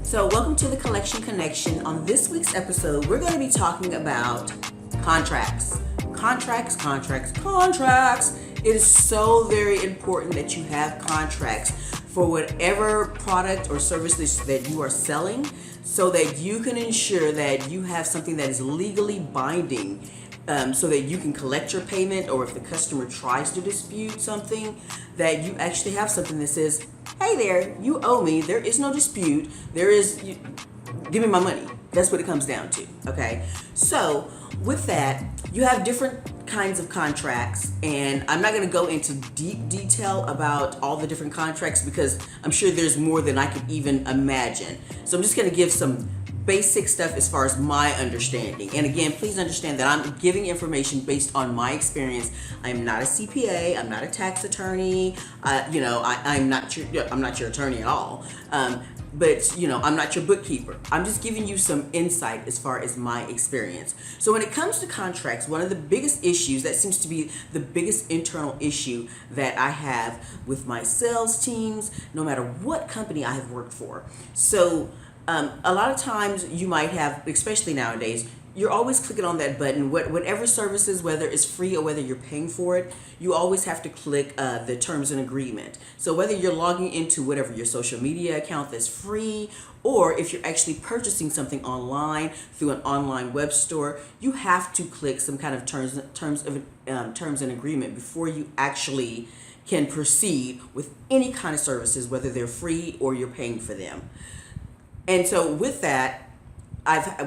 So welcome to the Collection Connection. On this week's episode, we're going to be talking about contracts. Contracts. It is so very important that you have contracts for whatever product or service that you are selling, so that you can ensure that you have something that is legally binding, so that you can collect your payment, or if the customer tries to dispute something, that you actually have something that says, hey there, you owe me, there is no dispute, give me my money. That's what it comes down to, okay? So with that, you have different kinds of contracts, and I'm not going to go into deep detail about all the different contracts because I'm sure there's more than I could even imagine. So I'm just going to give some basic stuff as far as my understanding. And again, please understand that I'm giving information based on my experience. I'm not a CPA. I'm not a tax attorney. I'm not your attorney at all. But I'm not your bookkeeper. I'm just giving you some insight as far as my experience. So when it comes to contracts, one of the biggest issues, that seems to be the biggest internal issue that I have with my sales teams, no matter what company I have worked for. So a lot of times you might have, especially nowadays, you're always clicking on that button. Whatever services, whether it's free or whether you're paying for it, you always have to click the terms and agreement. So whether you're logging into whatever your social media account that's free, or if you're actually purchasing something online through an online web store, you have to click some kind of terms and agreement before you actually can proceed with any kind of services, whether they're free or you're paying for them. And so with that,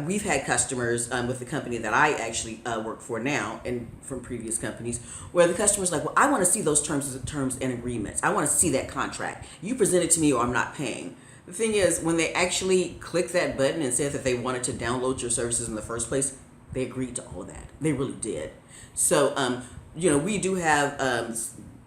we've had customers with the company that I actually work for now, and from previous companies, where the customer's like, well, I want to see those terms and agreements. I want to see that contract. You present it to me or I'm not paying. The thing is, when they actually click that button and said that they wanted to download your services in the first place, they agreed to all of that. They really did. So, we do have,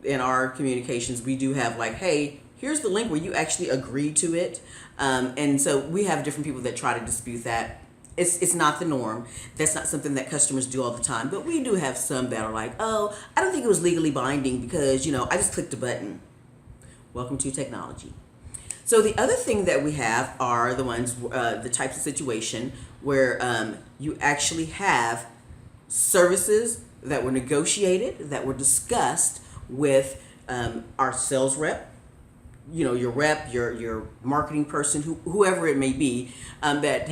in our communications, we do have like, hey, here's the link where you actually agree to it. And so we have different people that try to dispute that. It's not the norm. That's not something that customers do all the time. But we do have some that are like, oh, I don't think it was legally binding because, I just clicked a button. Welcome to technology. So the other thing that we have are the ones, the types of situation where you actually have services that were negotiated, that were discussed with our sales rep, your rep, your marketing person, whoever it may be, it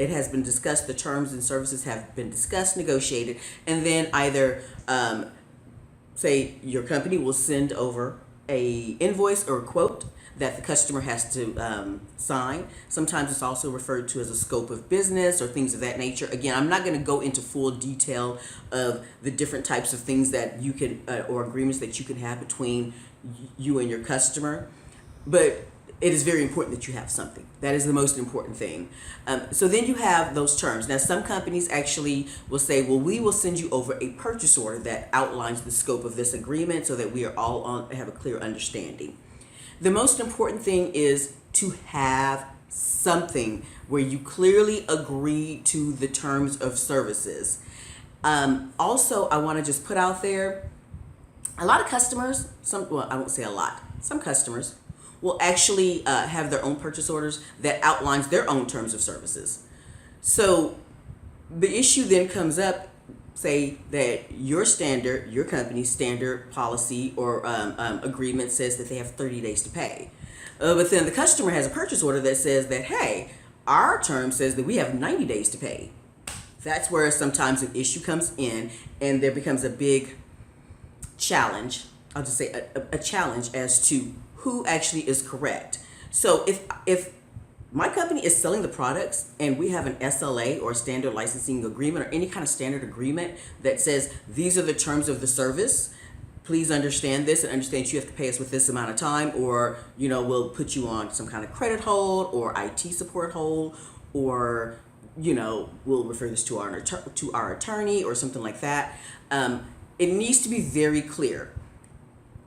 has been discussed, the terms and services have been discussed, negotiated, and then either, say your company will send over a invoice or a quote that the customer has to sign. Sometimes it's also referred to as a scope of business or things of that nature. Again, I'm not going to go into full detail of the different types of things that you can, or agreements that you can have between you and your customer. But it is very important that you have something. That is the most important thing. So then you have those terms. Now, some companies actually will say, well, we will send you over a purchase order that outlines the scope of this agreement so that we are all have a clear understanding. The most important thing is to have something where you clearly agree to the terms of services. Also, I want to just put out there, a lot of customers, I won't say a lot, some customers will actually have their own purchase orders that outlines their own terms of services. So the issue then comes up, say that your company's standard policy or agreement says that they have 30 days to pay. But then the customer has a purchase order that says that, hey, our term says that we have 90 days to pay. That's where sometimes an issue comes in and there becomes a big challenge. I'll just say a challenge as to who actually is correct. So if my company is selling the products and we have an SLA or standard licensing agreement or any kind of standard agreement that says these are the terms of the service, please understand this and understand you have to pay us with this amount of time, or we'll put you on some kind of credit hold or IT support hold, or we'll refer this to our attorney or something like that. It needs to be very clear.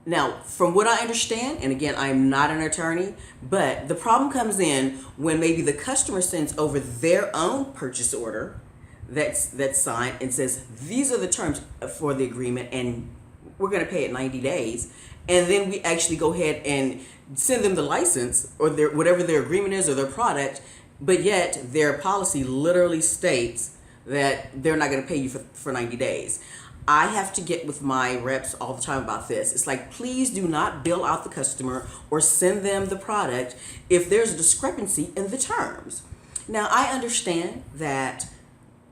Now, from what I understand, and again, I'm not an attorney, but the problem comes in when maybe the customer sends over their own purchase order that's signed and says, these are the terms for the agreement and we're going to pay it 90 days. And then we actually go ahead and send them the license or whatever their agreement is or their product, but yet their policy literally states that they're not going to pay you for 90 days. I have to get with my reps all the time about this. It's like, please do not bill out the customer or send them the product if there's a discrepancy in the terms. Now, I understand that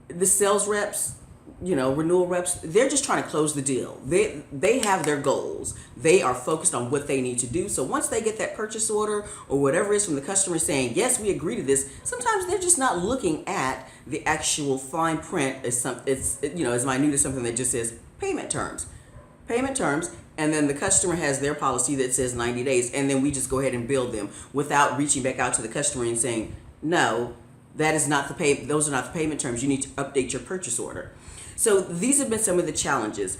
the sales reps, renewal reps, they're just trying to close the deal. They have their goals. They are focused on what they need to do. So once they get that purchase order or whatever it is from the customer saying, yes, we agree to this, sometimes they're just not looking at the actual fine print as as minute as something that just says payment terms. Payment terms, and then the customer has their policy that says 90 days, and then we just go ahead and bill them without reaching back out to the customer and saying, no, that is not those are not the payment terms. You need to update your purchase order. So these have been some of the challenges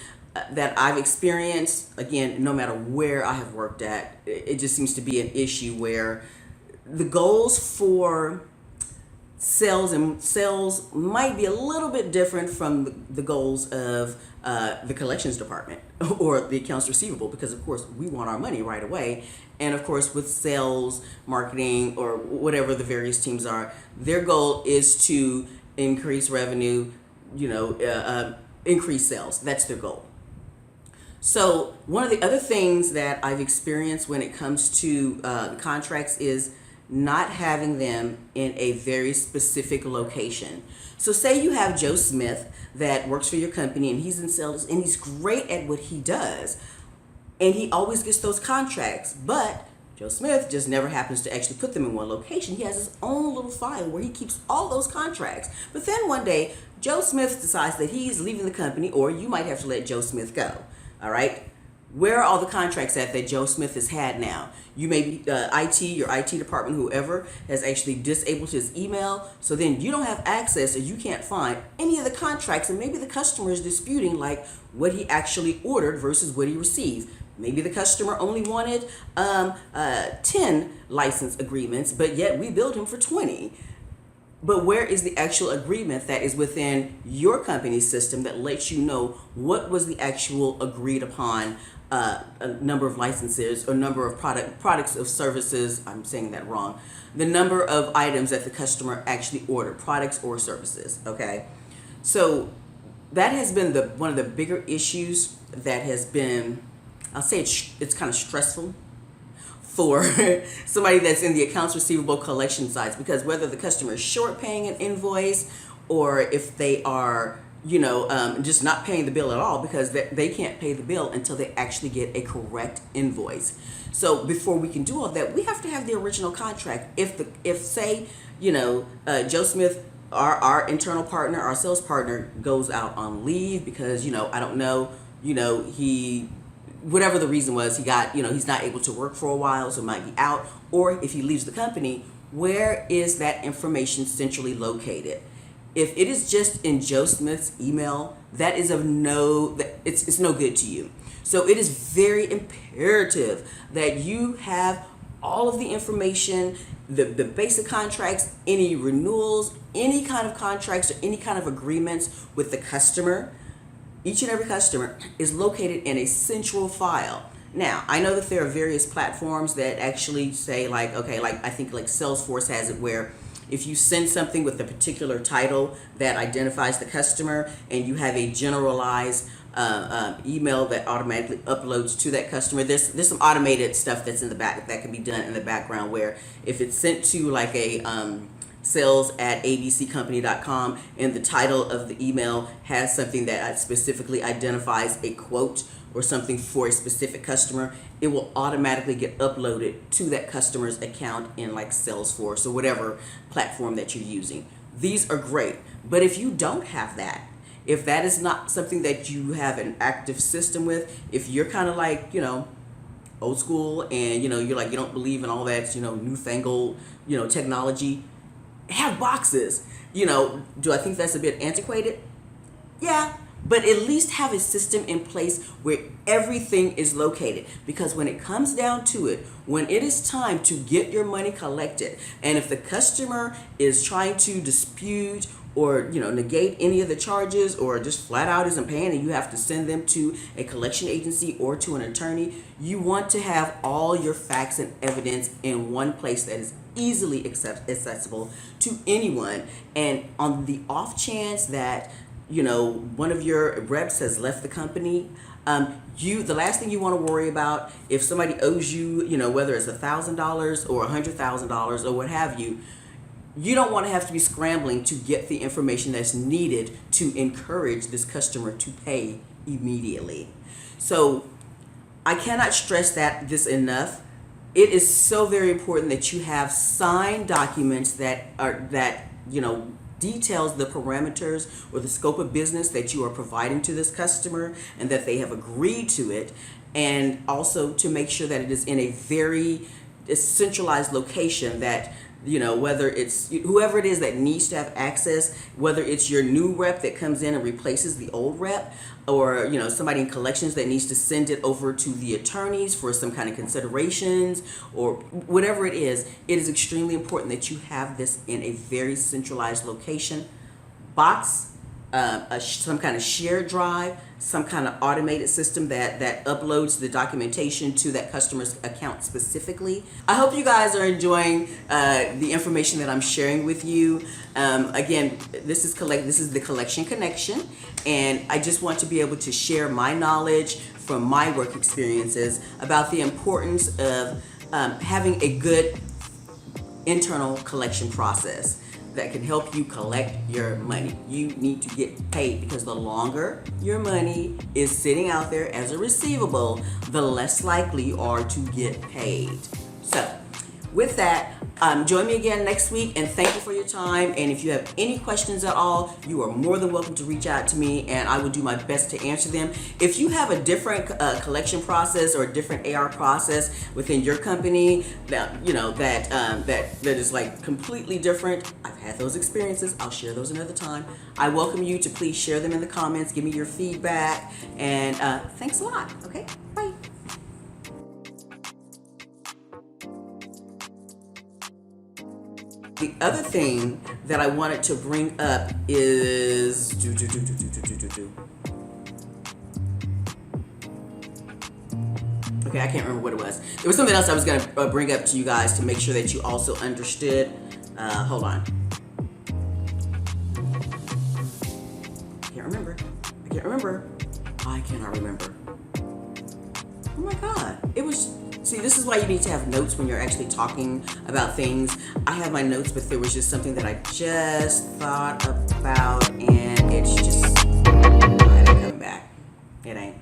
that I've experienced. Again, no matter where I have worked at, it just seems to be an issue where the goals for sales might be a little bit different from the goals of the collections department or the accounts receivable, because of course we want our money right away. And of course with sales, marketing, or whatever the various teams are, their goal is to increase revenue, increase sales. That's their goal. So one of the other things that I've experienced when it comes to contracts is not having them in a very specific location. So say you have Joe Smith that works for your company and he's in sales and he's great at what he does and he always gets those contracts, but Joe Smith just never happens to actually put them in one location. He has his own little file where he keeps all those contracts. But then one day, Joe Smith decides that he's leaving the company, or you might have to let Joe Smith go. All right? Where are all the contracts at that Joe Smith has had now? You may be IT, your IT department, whoever, has actually disabled his email. So then you don't have access or you can't find any of the contracts. And maybe the customer is disputing like what he actually ordered versus what he received. Maybe the customer only wanted 10 license agreements, but yet we billed him for 20. But where is the actual agreement that is within your company's system that lets you know what was the actual agreed upon a number of licenses or number of products of services? I'm saying that wrong. The number of items that the customer actually ordered, products or services. Okay, so that has been one of the bigger issues that has been. I'll say it's kind of stressful for somebody that's in the accounts receivable collection sides, because whether the customer is short paying an invoice or if they are, just not paying the bill at all, because they can't pay the bill until they actually get a correct invoice. So before we can do all that, we have to have the original contract. If say, Joe Smith, our internal partner, our sales partner, goes out on leave because, I don't know, he, whatever the reason was, he got, he's not able to work for a while, so might be out, or if he leaves the company, where is that information centrally located? If it is just in Joe Smith's email, that is it's no good to you. So it is very imperative that you have all of the information, the basic contracts, any renewals, any kind of contracts or any kind of agreements with the customer. Each and every customer is located in a central file. Now, I know that there are various platforms that actually say like I think like Salesforce has it where if you send something with a particular title that identifies the customer and you have a generalized email that automatically uploads to that customer, there's some automated stuff that's in the back that can be done in the background where if it's sent to like a sales@abccompany.com and the title of the email has something that specifically identifies a quote or something for a specific customer, it will automatically get uploaded to that customer's account in like Salesforce or whatever platform that you're using. These are great, but if you don't have that, if that is not something that you have an active system with, if you're kind of like, old school and, you're like, you don't believe in all that, newfangled, technology, have boxes. Do I think that's a bit antiquated? Yeah, but at least have a system in place where everything is located, because when it comes down to it, when it is time to get your money collected, and if the customer is trying to dispute or negate any of the charges or just flat out isn't paying and you have to send them to a collection agency or to an attorney, you want to have all your facts and evidence in one place that is easily accessible to anyone. And on the off chance that one of your reps has left the company, the last thing you want to worry about, if somebody owes you, whether it's $1,000 or $100,000 or what have you, you don't want to have to be scrambling to get the information that's needed to encourage this customer to pay immediately. So I cannot stress this enough. It is so very important that you have signed documents that details the parameters or the scope of business that you are providing to this customer, and that they have agreed to it, and also to make sure that it is in a very centralized location, that whether it's whoever it is that needs to have access, whether it's your new rep that comes in and replaces the old rep, or somebody in collections that needs to send it over to the attorneys for some kind of considerations, or whatever it is extremely important that you have this in a very centralized location, box, some kind of shared drive, some kind of automated system that uploads the documentation to that customer's account specifically. I hope you guys are enjoying the information that I'm sharing with you. Again, this is the Collection Connection, and I just want to be able to share my knowledge from my work experiences about the importance of having a good internal collection process that can help you collect your money. You need to get paid, because the longer your money is sitting out there as a receivable, the less likely you are to get paid. So with that, join me again next week, and thank you for your time. And if you have any questions at all, you are more than welcome to reach out to me, and I will do my best to answer them. If you have a different collection process or a different AR process within your company that is like completely different, I've had those experiences. I'll share those another time. I welcome you to please share them in the comments. Give me your feedback, and thanks a lot. Okay, bye. The other thing that I wanted to bring up is okay, I can't remember what it was. There was something else I was going to bring up to you guys to make sure that you also understood. Hold on. I can't remember. I cannot remember. Oh my God. See, this is why you need to have notes when you're actually talking about things. I have my notes, but there was just something that I just thought about, and it's just, I had to come back. It ain't.